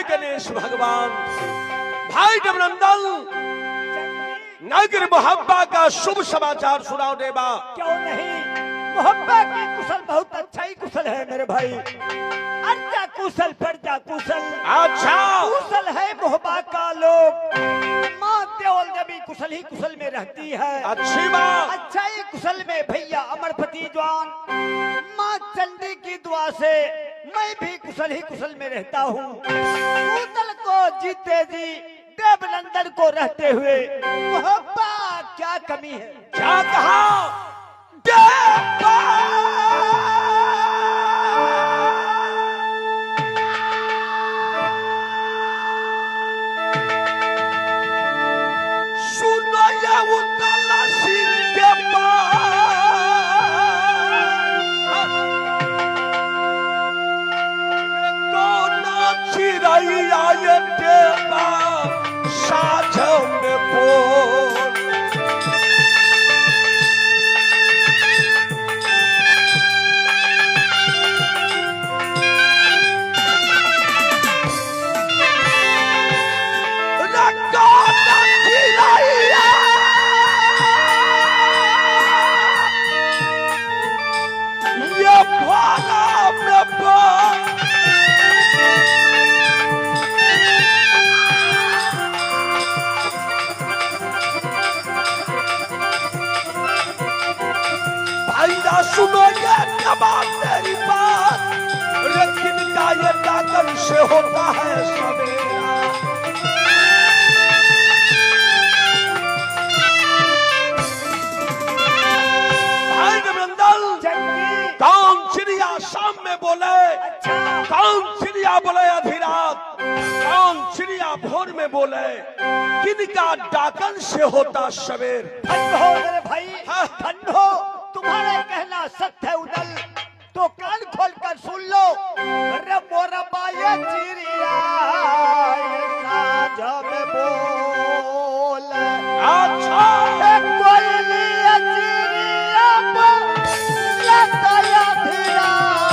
गणेश भगवान। भाई डबनंदन, नगर मोहब्बा का शुभ समाचार सुनाओ देवा। क्यों नहीं, मोहब्बा की कुशल बहुत अच्छा ही कुशल है मेरे भाई। अर्जा कुशल प्रजा कुशल, अच्छा कुशल है मोहब्बा का लोग। माँ देवल जबी कुशल ही कुशल में रहती है। अच्छी बात। अच्छा ही कुशल में भैया अमरपति जवान, माँ चंडी की दुआ से मैं भी कुशल ही कुशल में रहता हूँ। कुशल को जीते जी देवनंदन को रहते हुए मोहब्बा क्या कमी है। क्या कहा देवा? सुनो ये उतला सिंह के चिड़ैया ये देवा साझ में बोल। ये भाला में बोल। सुनो ये जवाब मेरी बात, लेकिन का ये ताकत से होता है सवेरा। भाई डबनंदन, कौन चिड़िया शाम में बोले, कौन चिड़िया बोले आधी रात, कौन चिड़िया भोर में बोले, किनका डाकन से होता सवेर। ठंड हो मेरे भाई, ठंड हो। तुम्हारा कहना सत्य है उदल, तो कान खोल कर सुन लो। अरे मोरबा ये चिड़िया साझ में बोल। अच्छा कोयली ये चिड़िया बोलता आधी रात।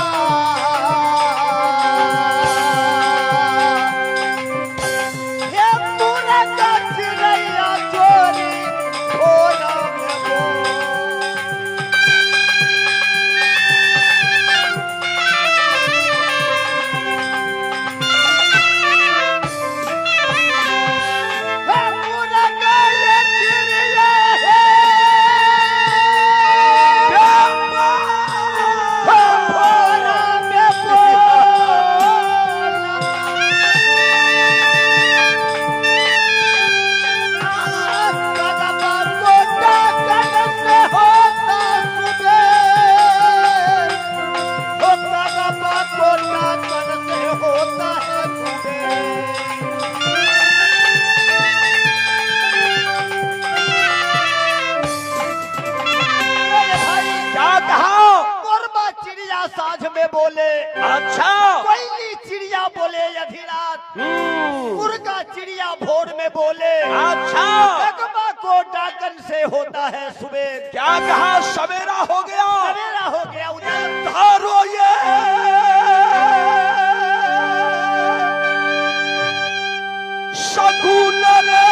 ये मुर्गा चिड़िया चोरी भोरा में बोल। साझ में बोले। अच्छा कोयली चिड़िया बोले आधी रात, मुर्गा चिड़िया भोर में बोले। अच्छा डगमा को डाकन से होता है सुबेर। क्या कहा सवेरा हो गया, सवेरा हो गया उदय। धारो ये शगुन रे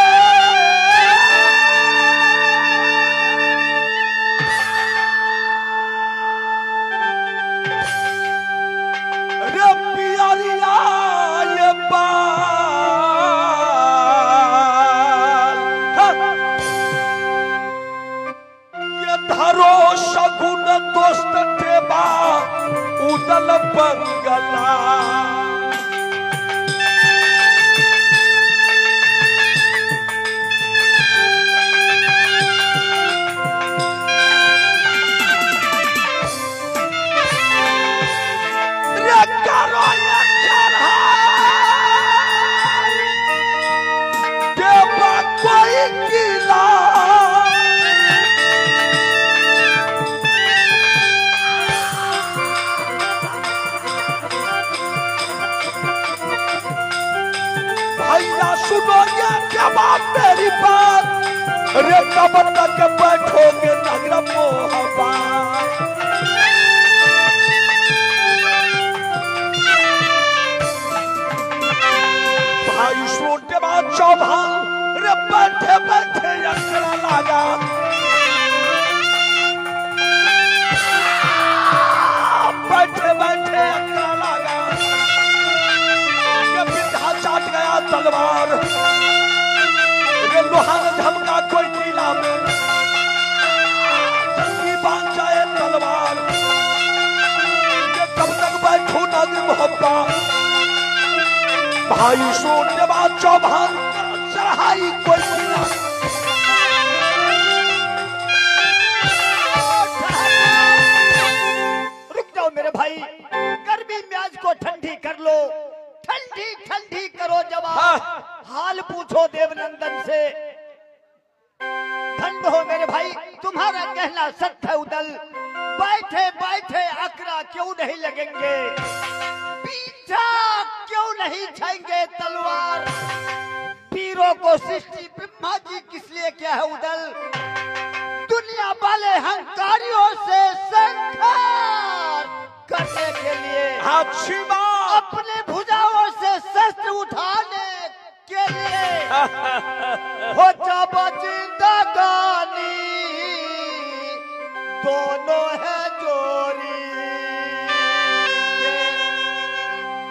शगुन दोस्त टेबा उदल बंगला। देवा कोई किला सुनो ये जवाब मेरी बात, अरे कब तक बैठोगे नगर मोहब्बा। लगा। बैठे बैठे अकड़ा लगा, ये बिंधा चाट गया तलवार, ये लोहा ने धमका कोई टीला में, जंगी बांध जाए तलवार, ये कब तक बैठू नाज़िम होगा। भाई सोने बाद चौभान चढ़ाई कोई टीला। रुक जाओ मेरे भाई, गर्मी म्याज को ठंडी कर लो, ठंडी ठंडी करो जवाब। हाल पूछो देवनंदन से। ठंड हो मेरे भाई, तुम्हारा कहना सत्य है उदल। बैठे बैठे अकड़ा क्यों नहीं लगेंगे, पीछा क्यों नहीं छाएंगे तलवार। वीरों को सृष्टि ब्रह्मा जी किस लिए क्या है उदल, दुनिया वाले हंकारियों से संहार करने के लिए, अच्छी बात, अपने भुजाओं से शस्त्र उठाने के लिए। हो जब जिंदगानी दोनों है जोरी,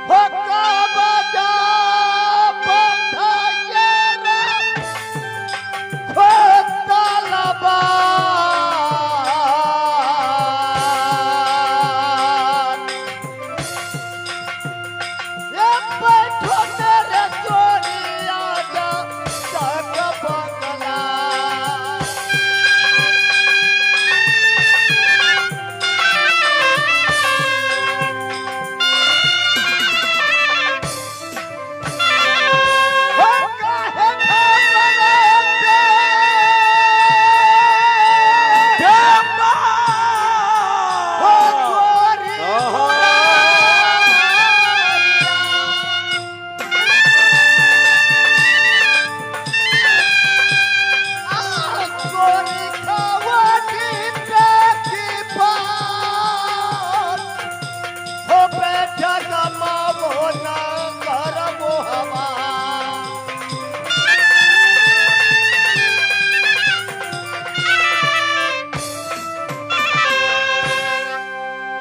हो कब जा बंधा ये राम खोता लबा।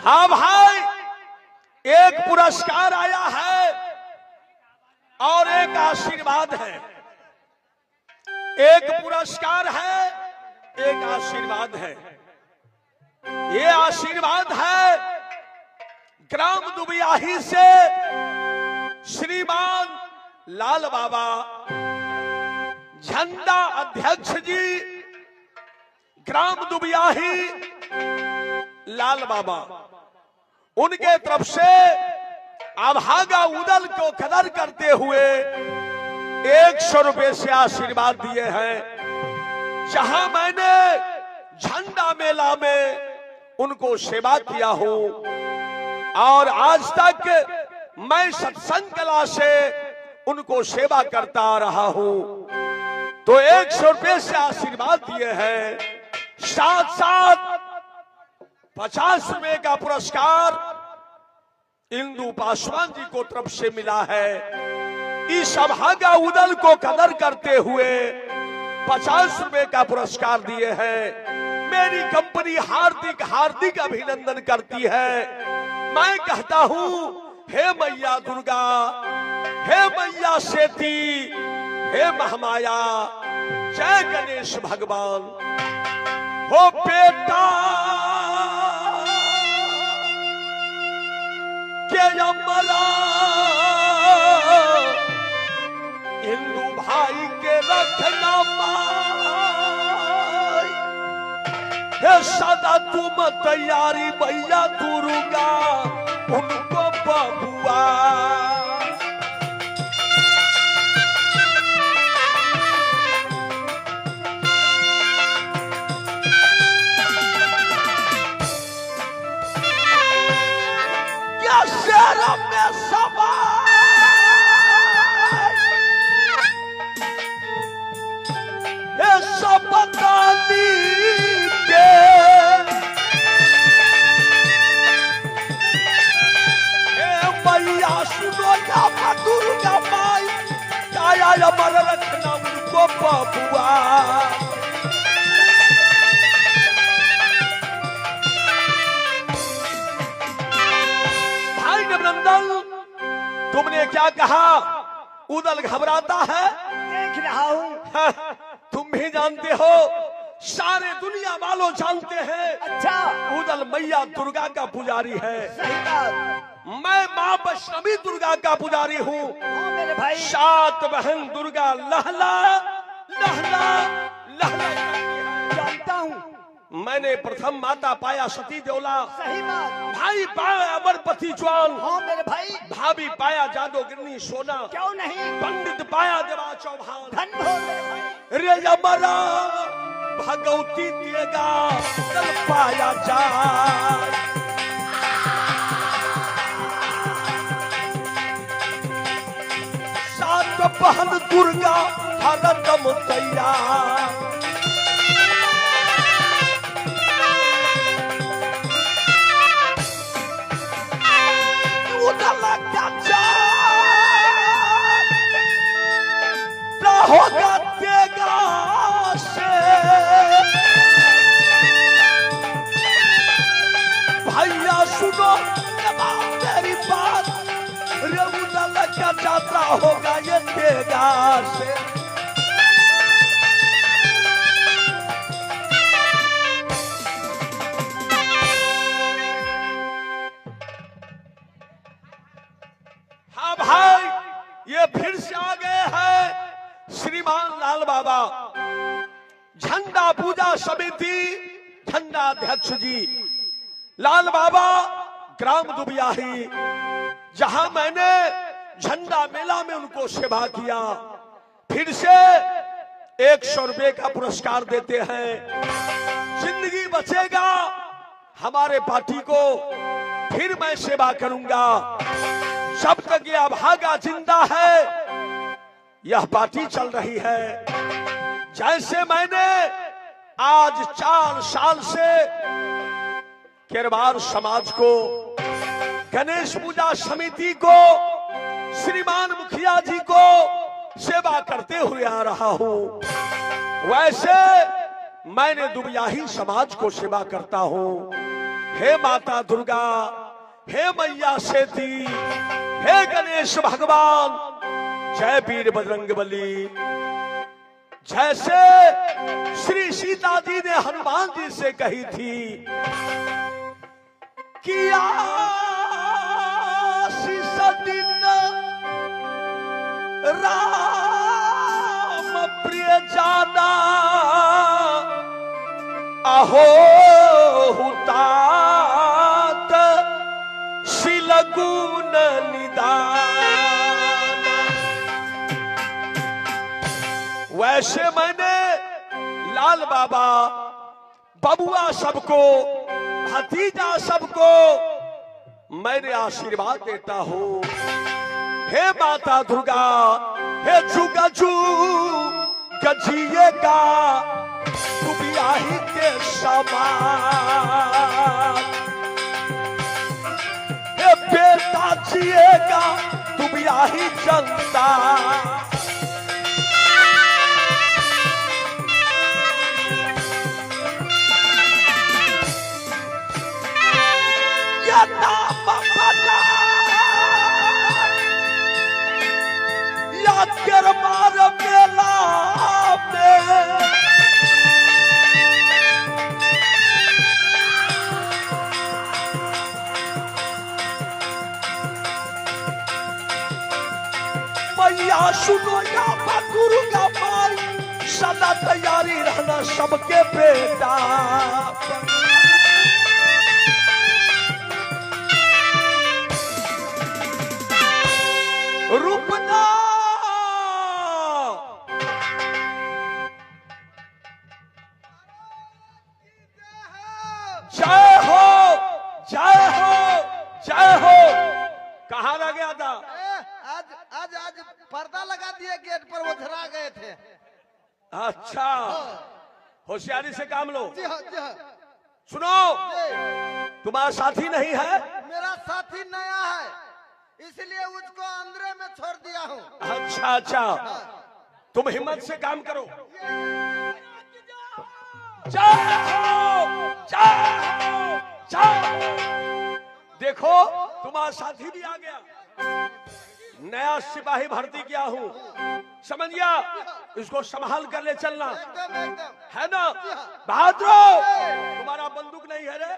हाँ भाई, एक पुरस्कार आया है और एक आशीर्वाद है। एक पुरस्कार है, एक आशीर्वाद है। ये आशीर्वाद है ग्राम दुबियाही से श्रीमान लाल बाबा झंडा अध्यक्ष जी, ग्राम दुबियाही लाल बाबा, उनके तरफ से अभागा उदल को कदर करते हुए 100 रुपए से आशीर्वाद दिए हैं। जहां मैंने झंडा मेला में उनको सेवा किया हूं और आज तक मैं सत्संग कला से उनको सेवा करता रहा हूं, तो 100 रुपए से आशीर्वाद दिए हैं। साथ साथ 50 रुपए का पुरस्कार इंदु पासवान जी को तरफ से मिला है। इस अभागा उदल को कदर करते हुए 50 रुपए का पुरस्कार दिए हैं। मेरी कंपनी हार्दिक हार्दिक अभिनंदन करती है। मैं कहता हूं, हे मैया दुर्गा, हे मैया सेती, हे महामाया, जय गणेश भगवान। हो बेटा के अमला हिंदू भाई के रखना माई, हे सदा तुम तैयारी मैया दुर्गा उनको बबुआ। शहर में सवार ये सब बतानी के मैया सुनो या दुर्गा माई, काया अमर रखना उनको बबुआ। देवनंदन, तुमने क्या कहा? उदल घबराता है? देख रहा हूँ। तुम भी जानते हो, सारे दुनिया वालों जानते हैं, अच्छा, उदल मैया दुर्गा का पुजारी है। सही बात। मैं माँ वैष्णवी दुर्गा का पुजारी हूँ। हाँ मेरे भाई। 7 बहन दुर्गा लहला लहला लहला करती है। जानता हूँ। मैंने प्रथम माता पाया सती देवला, सही बात। भाई पाया अमरपति ज्वाल, हाँ मेरे भाई। भाभी पाया जादोगिरनी सोना, क्यों नहीं? पंडित पाया देवा चौहान। धन हो मेरे भाई। रे अमरा भगवती देगा चल पाया जा। बहन दुर्गा हरदम तैयार। होगा देगा से भैया सुनो मेरी बात, रेउला लगा जाता होगा ये देगा से। हाँ भाई, ये फिर से आ गए हैं श्रीमान लाल बाबा, झंडा पूजा समिति झंडा अध्यक्ष जी लाल बाबा, ग्राम दुबियाही, जहां मैंने झंडा मेला में उनको सेवा किया। फिर से 100 रुपए का पुरस्कार देते हैं। जिंदगी बचेगा हमारे पार्टी को, फिर मैं सेवा करूंगा। जब तक ये अभागा जिंदा है यह पार्टी चल रही है। जैसे मैंने आज 4 साल से केरवार समाज को, गणेश पूजा समिति को, श्रीमान मुखिया जी को सेवा करते हुए आ रहा हूं, वैसे मैंने दुबियाही समाज को सेवा करता हूं। हे माता दुर्गा, हे मैया सेती, हे गणेश भगवान, जय वीर बजरंगबली। जैसे श्री सीता जी ने हनुमान जी से कही थी कि आशीष दिन राम प्रिय जाना, अहो हुतात शिलगुन निदान। वैसे मैंने लाल बाबा, बबुआ सबको, भतीजा सबको मैंने आशीर्वाद देता हूँ। हे माता दुर्गा, हे जुगजू गजिएगा दुबियाही के समान, हे बेटा जिएगा दुबियाही जनता। या केरवार मेला में मैया सुनो या दुर्गा माई, सदा तैयारी रहना सबके बेटा। रूपना जय हो, जय हो, जय हो। कहाँ रह गया था? आज पर्दा लगा दिए गेट पर, वो धरा गए थे। अच्छा, होशियारी से काम लो। जी हाँ, जी हाँ। सुनो, तुम्हारा साथी नहीं है? मेरा साथी नया है, इसलिए उसको अंदर में छोड़ दिया हूँ। अच्छा अच्छा, तुम हिम्मत से काम करो। जय हो, जय हो, जय हो। देखो तुम्हारा साथी भी आ गया, नया सिपाही भर्ती किया हूँ, समझ गया? इसको संभाल कर ले चलना, एकदम एकदम। है ना? बहादुर, तुम्हारा बंदूक नहीं है रे?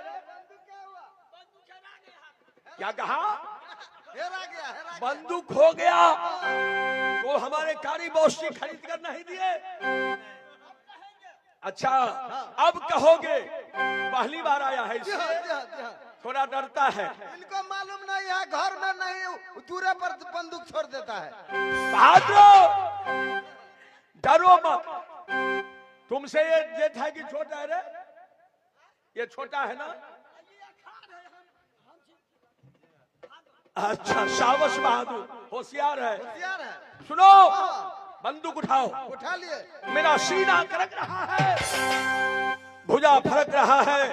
क्या कहा? हेरा गया, हेरा गया। बंदूक हो गया तो हमारे कारी बॉसी खरीद कर नहीं दिए। अच्छा, अब कहोगे पहली बार आया है जी हाँ, इसलिए जी हाँ, जी हाँ। थोड़ा डरता है। इनको मालूम नहीं है, घर में नहीं दूरे पर बंदूक छोड़ देता है। बहादुर, डरो मत। तुमसे ये जेठ है कि छोटा है रे? ये छोटा है ना? अच्छा, सावश बहादुर, होशियार है। होशियार है। सुनो, बंदूक उठाओ। उठा लिए। मेरा सीना करक रहा है, भुजा फरक रहा है,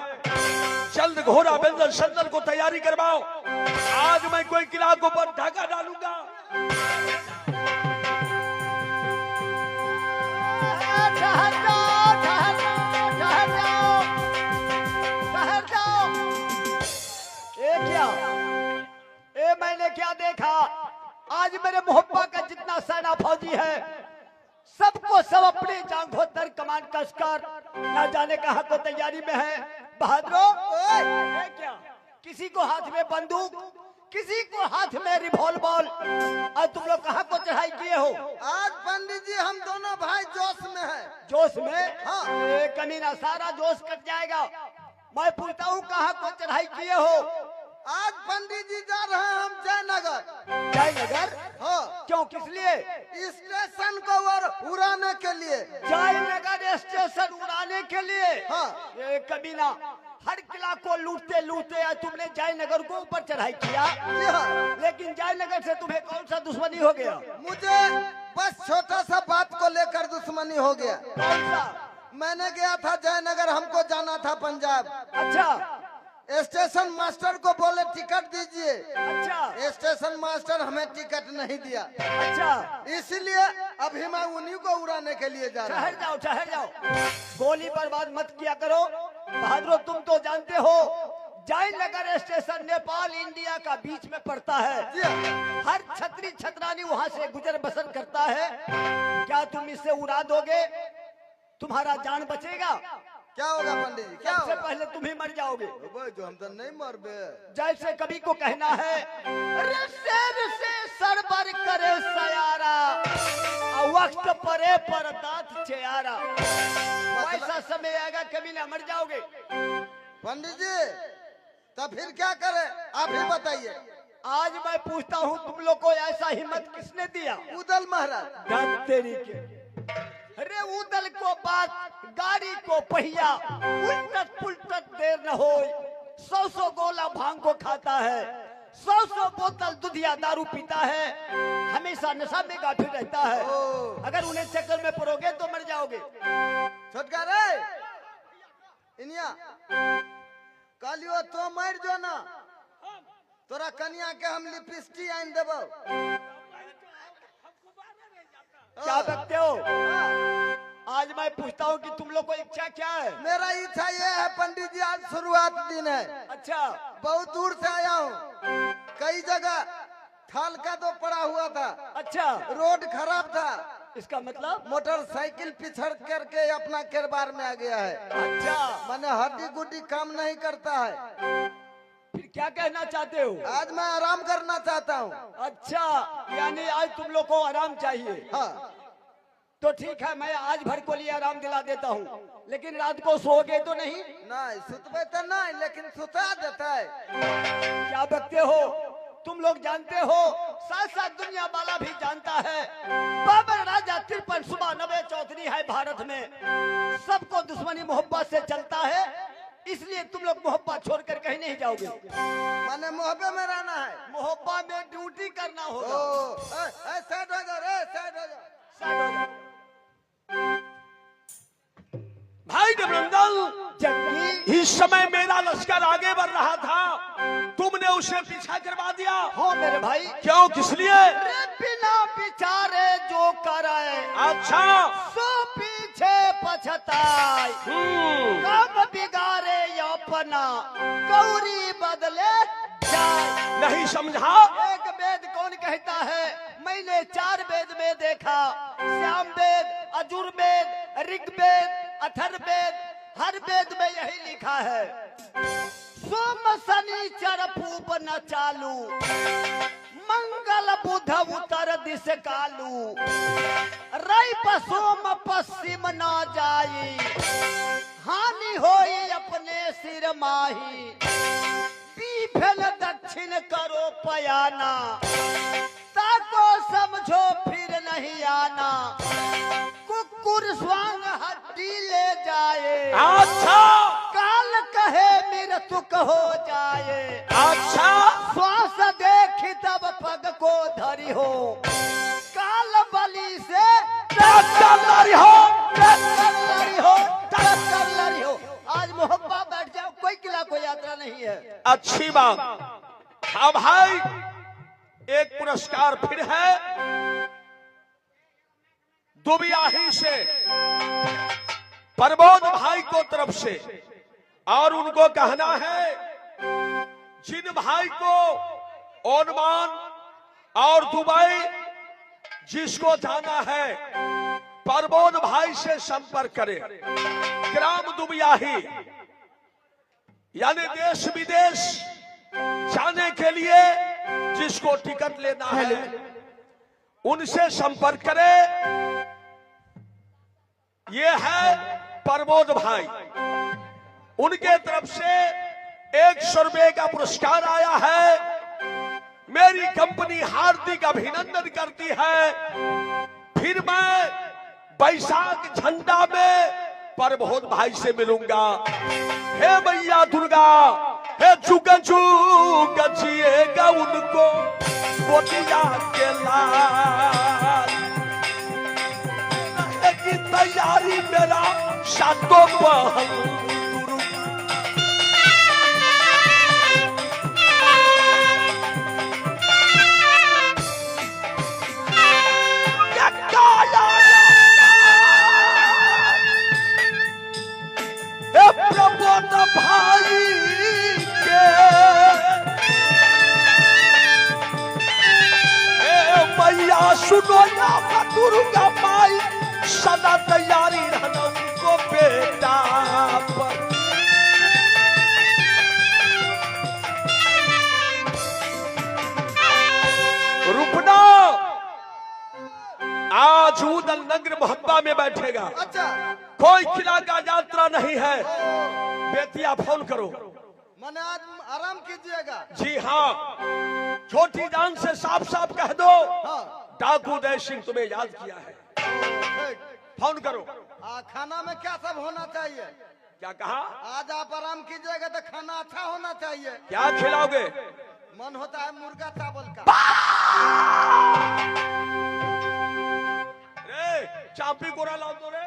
जल्द घोड़ा व्यंजन संदल को तैयारी करवाओ। आज मैं कोई किला को पर ढाका डालूंगा। ठहर जाओ, ठहर जाओ, ठहर जाओ, ठहर जाओ। ये क्या? ये मैंने क्या देखा? आज मेरे मोहब्बा का जितना सेना फौजी है, सबको सब अपनी जांघों तर कमान कसकर न जाने कहां को तैयारी में है। बहादुर, ये क्या? किसी को हाथ में बंदूक, किसी को हाथ में रिवॉल्वर, और तुम लोग कहां को चढ़ाई किए हो? आज पंडित जी हम दोनों भाई जोश में है। जोश में? हाँ। ये कमीना सारा जोश कट जाएगा। मैं पूछता हूँ कहां को चढ़ाई किए हो? आज पंडित जी जा रहे हैं हम जयनगर। जयनगर? हाँ। क्यों, किस लिए? स्टेशन को उड़ाने के लिए। जयनगर स्टेशन उड़ाने के लिए? हाँ। ये कमीना हर किला को लूटते लूटते आज तुमने जयनगर को ऊपर चढ़ाई किया। जी हाँ। लेकिन जयनगर से तुम्हें कौन सा दुश्मनी हो गया? मुझे बस छोटा सा बात को लेकर दुश्मनी हो गया। कौन सा? मैंने गया था जयनगर, हमको जाना था पंजाब। अच्छा स्टेशन मास्टर को बोले टिकट दीजिए। अच्छा स्टेशन मास्टर हमें टिकट नहीं दिया, अच्छा। इसलिए अभी मैं उन्हीं को उड़ाने के लिए जा रहा ठहर हूँ। जाओ, ठहर जाओ, गोली बर्बाद मत किया करो। बहादुर, तुम तो जानते हो जयनगर स्टेशन नेपाल इंडिया का बीच में पड़ता है। जी हाँ। हर छतरी छतरानी वहाँ से गुजर बसर करता है। क्या तुम इससे उड़ा दोगे? तुम्हारा जान बचेगा? क्या होगा पंडित जी, क्या सबसे होगा? पहले तुम ही मर जाओगे। भाई जो हम तो नहीं मरबे। जैसे कभी को कहना है, अरे शेर से सरबर करे सयारा, और वक्त परे पर दांत चेयारा। वैसा समय आएगा, कभी ना मर जाओगे। पंडित जी तो फिर क्या करे, आप ही बताइए। आज मैं पूछता हूँ, तुम लोग को ऐसा हिम्मत किसने दिया? उदल महाराज। धन तेरी के। अरे उदल को बात, गाड़ी को पहिया, उल्टत पुल्टत देर न हो। 100 गोला भांग को खाता है, 100 बोतल दुधिया दारू पीता है, हमेशा नशा में गाफिल रहता है। अगर उन्हें चक्कर में पड़ोगे तो मर जाओगे। छोटका रे इनिया कालियो तो मर जो ना, तोरा कन्या के हम लिपस्टिक आइन देबो। क्या बकते हो? आज मैं पूछता हूँ कि तुम लोग को इच्छा क्या है? मेरा इच्छा ये है पंडित जी, आज शुरुआत दिन है। अच्छा बहुत दूर से आया हूँ, कई जगह थाल का तो पड़ा हुआ था। अच्छा, रोड खराब था, इसका मतलब? मोटरसाइकिल पिछड़ करके अपना किरबार में आ गया है। अच्छा, मैंने हड्डी गुड्डी काम नहीं करता है। फिर क्या कहना चाहते हो? आज मैं आराम करना चाहता हूँ। अच्छा, यानी आज तुम लोग को आराम चाहिए। हाँ तो ठीक है, मैं आज भर को लिए आराम दिला देता हूँ, लेकिन रात को सोओगे तो नहीं? नहीं सुतबे तो नहीं, लेकिन सुता देता है। क्या बकते हो? तुम लोग जानते हो, साथ साथ दुनिया वाला भी जानता है, बाबर राजा 53 सुबह 90 चौधरी है भारत में। सबको दुश्मनी मोहब्बत से चलता है, इसलिए तुम लोग मोहब्बत छोड़कर कहीं नहीं जाओगे। मैंने मोहब्बत में रहना है। मोहब्बत में ड्यूटी करना होगा। साइड हो जाओ रे, साइड हो जाओ। साइड हो जाओ। भाई डबरंदल, जंगी, इस समय मेरा लश्कर आगे बढ़ रहा था, तुमने उसे पीछा करवा दिया। हो मेरे भाई। क्यों, किस लिए? बिना विचारे जो करे, अच्छा, सो पीछे पीछे पछताई कब बिगाड़े अपना गौरी बदले जाए। नहीं समझा? एक वेद कौन कहता है? मैंने 4 वेद में देखा, श्याम वेद, अजुर्वेद, ऋग्वेद, अथर्ववेद, हर वेद में यही लिखा है, सोम शनिचर पूप न चालू, मंगल बुध उत्तर दिश कालू, रई सोम पश्चिम न जाई, हानि होई अपने सिर माही, पीफल दक्षिण करो पयाना, ताको समझो फिर नहीं आना, कुकुर स्वांग हड्डी ले जाए, अच्छा काल कहे मृत्यु हो जाए, अच्छा श्वास देखी तब पग को धरी हो, काल बलि से टक्कर लड़ी हो, टक्कर लड़ी हो, टक्कर लड़ी हो। आज मोहब्बत बैठ जाओ, कोई किला कोई यात्रा नहीं है। अच्छी बात। हाँ भाई, एक पुरस्कार फिर है दुबियाही से प्रबोध भाई को तरफ से, और उनको कहना है जिन भाई को ओमान और दुबई जिसको जाना है प्रबोध भाई से संपर्क करें। ग्राम दुबियाही यानी देश विदेश जाने के लिए जिसको टिकट लेना है उनसे संपर्क करें। ये है प्रबोध भाई, उनके तरफ से 100 रुपए का पुरस्कार आया है। मेरी कंपनी हार्दिक अभिनंदन करती है। फिर मैं बैसाख झंडा में प्रबोध भाई से मिलूंगा। हे मैया दुर्गा, हे जुग जुग जिएगा उनको गोदिया के लाल, की तैयारी मेरा सातों पहल प्रबोध भाई के मैया सुनो या दुर्गा माई सदा तैयारी रहना उनको बेटा पर। रुकना, आज उदल नगर मोहब्बा में बैठेगा। अच्छा, कोई किला का यात्रा नहीं है। बेतिया फोन करो। मैंने आज आराम कीजिएगा। जी हाँ, छोटी जान से साफ साफ कह दो हाँ। डाकू दया सिंह तुम्हें याद किया है। ठीक। फोन करो। खाना में क्या सब होना चाहिए? क्या कहा? आज आप आराम कीजिएगा तो खाना अच्छा होना चाहिए। क्या खिलाओगे? मन होता है मुर्गा चावल का। रे चापी गोरा लाओ तो रे।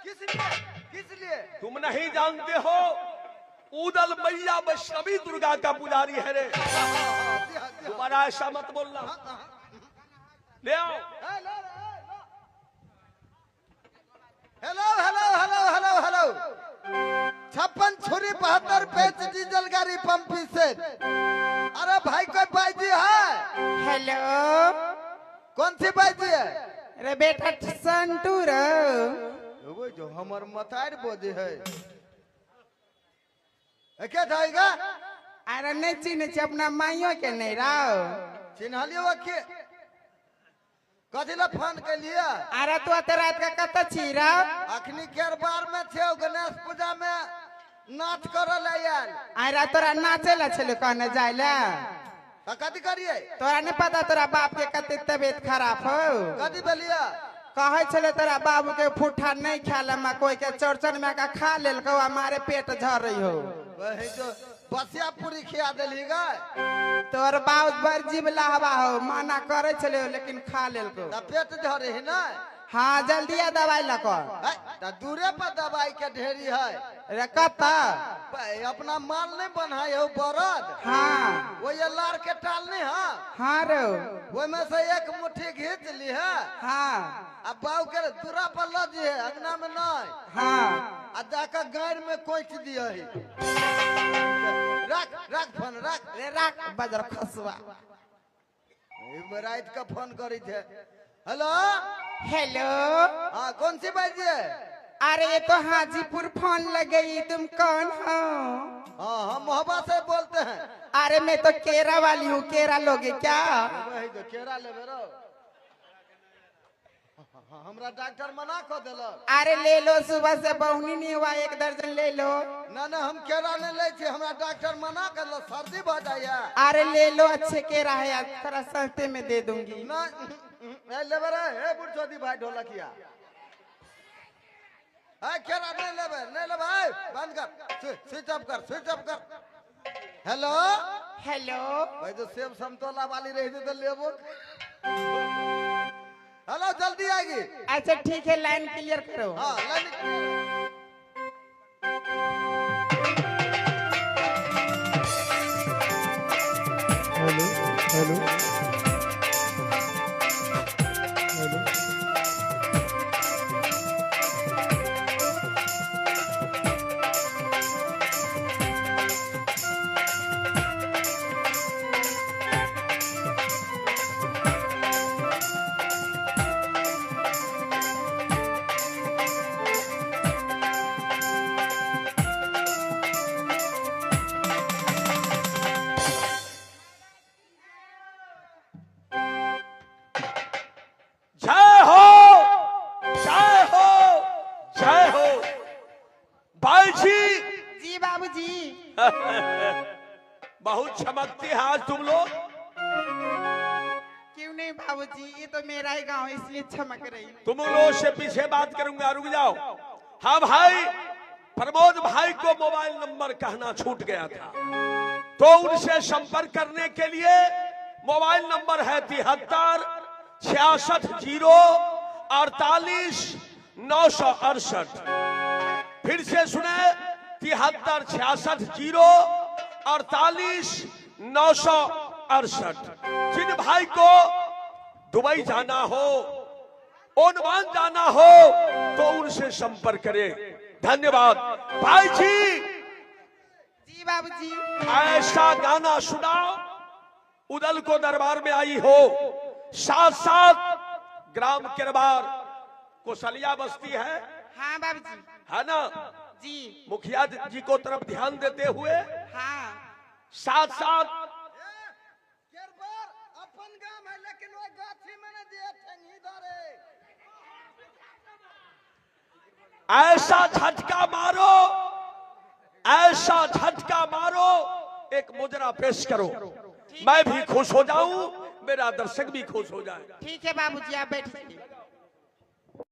किस लिए? किस लिए? तुम नहीं जानते हो उदल मैया वैष्णवी दुर्गा का पुजारी है रे। तुम्हारा ऐसा मत बोलना। ले आओ। Hello hello hello hello hello 56 छुरी 72 पेच डीजल गाड़ी पंपी से। अरे भाई कोई बाईजी है? हेलो, कौन सी बाईजी है? अरे बेटा संटू रो, वो जो हमर मतार बोझे है। क्या थाएगा? अरे नहीं चिन्ह छे अपना माइयों के नहीं राव। चिन्ह लियो वकी कथिला फोन के लिए? अरे तू तो रात का कत छी राव? अखनी केर बार में थे गणेश पूजा में नाच करल आयल। अरे तोरा नाचे ला छले कहने जाइला। तो कथी करिए? तोरा नहीं पता तोरा बाप के कते तबीयत खराब हो? कथी बोलिए? कहे छले तोरा बाबू के फूठा नहीं खाला मा कोई के चौरचन में का खा लेल को हमारे पेट झर रही हो। वही तो बसिया पूरी खिया देली गए। तोर बाप बर जीव लाहवा हो, माना करे छले लेकिन खा लेल को। पेट झरे है ना। हाँ जल्दी आ दवाई लको। तो दूरे पर दवाई के ढेरी है। अरे कता अपना माल नहीं बनाए हो बरद। हाँ वो ये लार के टालने हाँ। हाँ रो वो में से एक मुट्ठी घींच ली है। हाँ अब बाऊ के दूरा पर लद है अंगना में नहीं। हाँ आ जाकर गाड़ में कोच दिया है। रख रख फोन रख। रे रख बजर खसवा। रात का फोन करी थे। हेलो हेलो हाँ कौन सी बाजी है? अरे ये तो हाजीपुर फोन लगई, तुम कौन हो? हाँ हम मोहब्बत से बोलते हैं। अरे मैं तो केरा वाली हूँ, केरा लोगे क्या? वही तो केरा ले बेरो। हमरा डॉक्टर मना कर दिल। अरे ले लो, सुबह से बहुनी नहीं हुआ, 1 दर्जन ले लो। ना ना हम केरा नहीं ले छी, हमरा डॉक्टर मना कर दिल, सर्दी बढ़ जाए। अरे ले लो, अच्छे केरा है, आज थोड़ा सस्ते में दे दूंगी। ना ले बेरे हे बुढ़चोदी भाई ढोलकिया। केरा नहीं ले, नहीं ले भाई, बंद कर, स्विच ऑफ कर, स्विच ऑफ कर। हेलो हेलो भाई तो सेब समतोला वाली रही थी तो लेबो। हेलो जल्दी आएगी। अच्छा ठीक है, लाइन क्लियर करो। हाँ लाइन। हेलो हेलो हेलो जय हो जय हो जय हो। भाई जी जी बाबूजी। बहुत चमकती है आज तुम लोग। क्यों नहीं बाबूजी, ये तो मेरा ही गांव है, इसलिए चमक रही हूँ। तुम लोगों से पीछे बात करूंगा, रुक जाओ। हाँ भाई, प्रमोद भाई को मोबाइल नंबर कहना छूट गया था, तो उनसे संपर्क करने के लिए मोबाइल नंबर है 73 66 0 48 968। फिर से सुने, 73 66 0 48 968। जिन भाई को दुबई जाना हो, ओमान जाना हो, तो उनसे संपर्क करें। धन्यवाद भाई जी। जी बाबूजी। ऐसा गाना सुनाओ, उदल को दरबार में आई हो, साथ साथ ग्राम केरबार कोसलिया बस्ती है। हाँ बाबूजी। है ना जी। मुखिया जी को तरफ ध्यान देते हुए हाँ साथ साथ अपन गांव है लेकिन वो गाछी में न दिए ठेंगी धरे। ऐसा झटका मारो, ऐसा झटका मारो, एक मुजरा पेश करो, मैं भी खुश हो जाऊं, मेरा दर्शक भी खुश हो जाए। ठीक है बाबूजी, आप बैठिए।